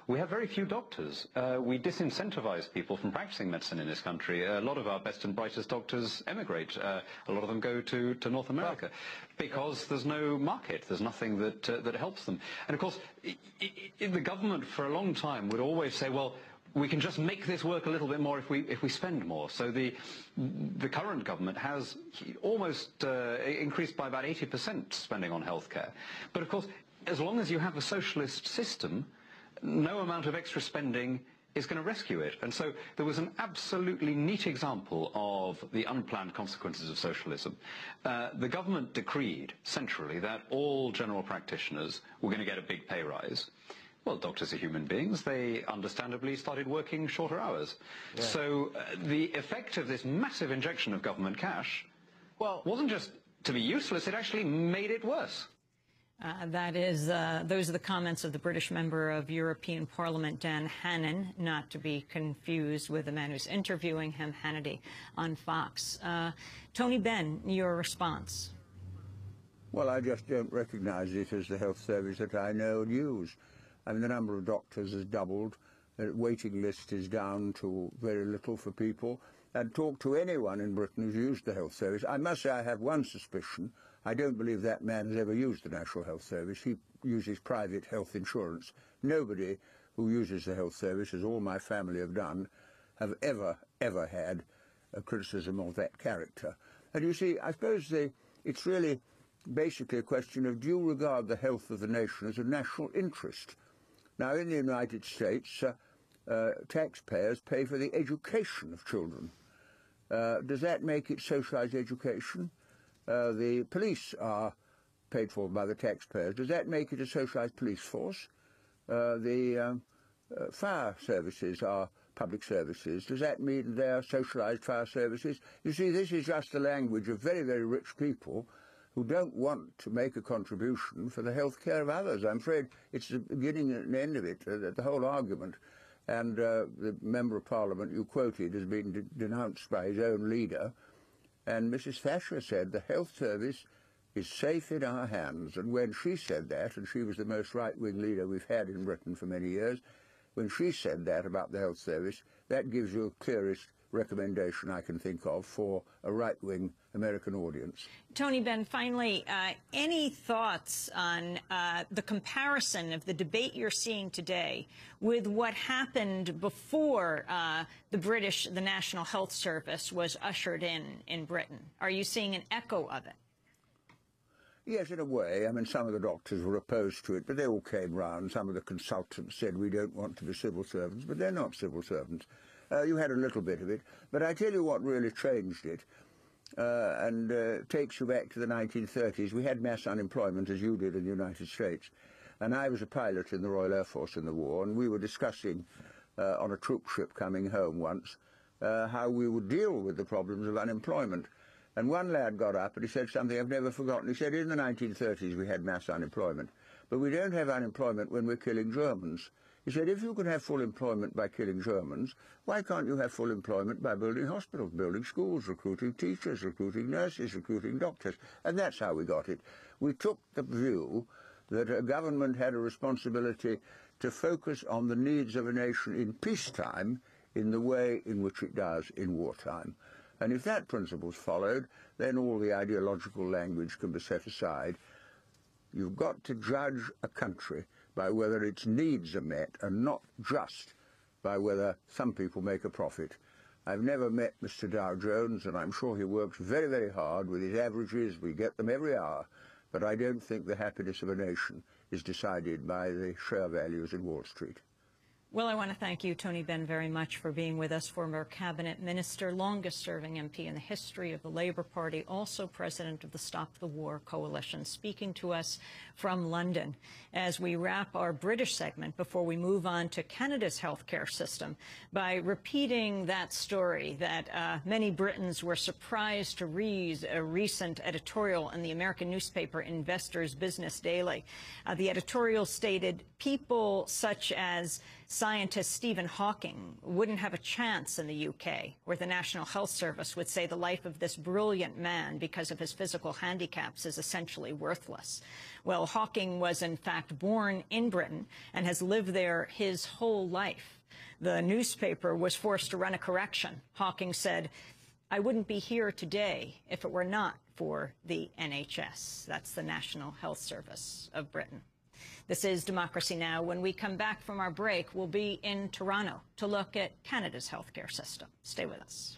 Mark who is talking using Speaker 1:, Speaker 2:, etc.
Speaker 1: We have very few doctors. We disincentivize people from practicing medicine in this country. A lot of our best and brightest doctors emigrate. A lot of them go to North America because there's no market. There's nothing that helps them. And of course, the government for a long time would always say, well, we can just make this work a little bit more if we spend more. So the current government has almost increased by about 80% spending on healthcare. But of course, as long as you have a socialist system, no amount of extra spending is going to rescue it. And so there was an absolutely neat example of the unplanned consequences of socialism. The government decreed centrally that all general practitioners were going to get a big pay rise. Well, doctors are human beings. They understandably started working shorter hours. Yeah. So the effect of this massive injection of government cash wasn't just to be useless, it actually made it worse.
Speaker 2: Those are the comments of the British member of European Parliament, Dan Hannan, not to be confused with the man who's interviewing him, Hannity, on Fox. Tony Benn, your response?
Speaker 3: Well, I just don't recognize it as the health service that I know and use. I mean, the number of doctors has doubled, the waiting list is down to very little for people, and talk to anyone in Britain who's used the health service. I must say I have one suspicion. I don't believe that man has ever used the National Health Service. He uses private health insurance. Nobody who uses the health service, as all my family have done, have ever had a criticism of that character. And you see, I suppose it's really basically a question of, do you regard the health of the nation as a national interest? Now, in the United States, taxpayers pay for the education of children. Does that make it socialized education? The police are paid for by the taxpayers. Does that make it a socialized police force? The fire services are public services. Does that mean they're socialized fire services? You see, this is just the language of very, very rich people who don't want to make a contribution for the health care of others. I'm afraid it's the beginning and end of it, the whole argument. And the Member of Parliament you quoted has been denounced by his own leader. And Mrs. Thatcher said the health service is safe in our hands. And when she said that, and she was the most right-wing leader we've had in Britain for many years, when she said that about the health service, that gives you the clearest recommendation I can think of for a right-wing American audience.
Speaker 2: Tony Benn, finally, any thoughts on the comparison of the debate you're seeing today with what happened before the National Health Service was ushered in Britain? Are you seeing an echo of it?
Speaker 3: Yes, in a way. I mean, some of the doctors were opposed to it, but they all came round. Some of the consultants said we don't want to be civil servants, but they're not civil servants. You had a little bit of it, but I tell you what really changed it, and takes you back to the 1930s. We had mass unemployment, as you did in the United States, and I was a pilot in the Royal Air Force in the war, and we were discussing on a troop ship coming home once how we would deal with the problems of unemployment. And one lad got up and he said something I've never forgotten. He said, in the 1930s we had mass unemployment, but we don't have unemployment when we're killing Germans. He said, if you can have full employment by killing Germans, why can't you have full employment by building hospitals, building schools, recruiting teachers, recruiting nurses, recruiting doctors? And that's how we got it. We took the view that a government had a responsibility to focus on the needs of a nation in peacetime in the way in which it does in wartime. And if that principle's followed, then all the ideological language can be set aside. You've got to judge a country by whether its needs are met and not just by whether some people make a profit. I've never met Mr. Dow Jones, and I'm sure he works very, very hard with his averages. We get them every hour. But I don't think the happiness of a nation is decided by the share values in Wall Street.
Speaker 2: Well, I want to thank you, Tony Benn, very much for being with us, former cabinet minister, longest-serving MP in the history of the Labour Party, also president of the Stop the War Coalition, speaking to us from London. As we wrap our British segment before we move on to Canada's healthcare system, by repeating that story that many Britons were surprised to read a recent editorial in the American newspaper Investor's Business Daily. The editorial stated, people such as Scientist Stephen Hawking wouldn't have a chance in the UK, where the National Health Service would say the life of this brilliant man, because of his physical handicaps, is essentially worthless. Well, Hawking was in fact born in Britain and has lived there his whole life. The newspaper was forced to run a correction. Hawking said, "I wouldn't be here today if it were not for the NHS." That's the National Health Service of Britain. This is Democracy Now! When we come back from our break, we'll be in Toronto to look at Canada's healthcare system. Stay with us.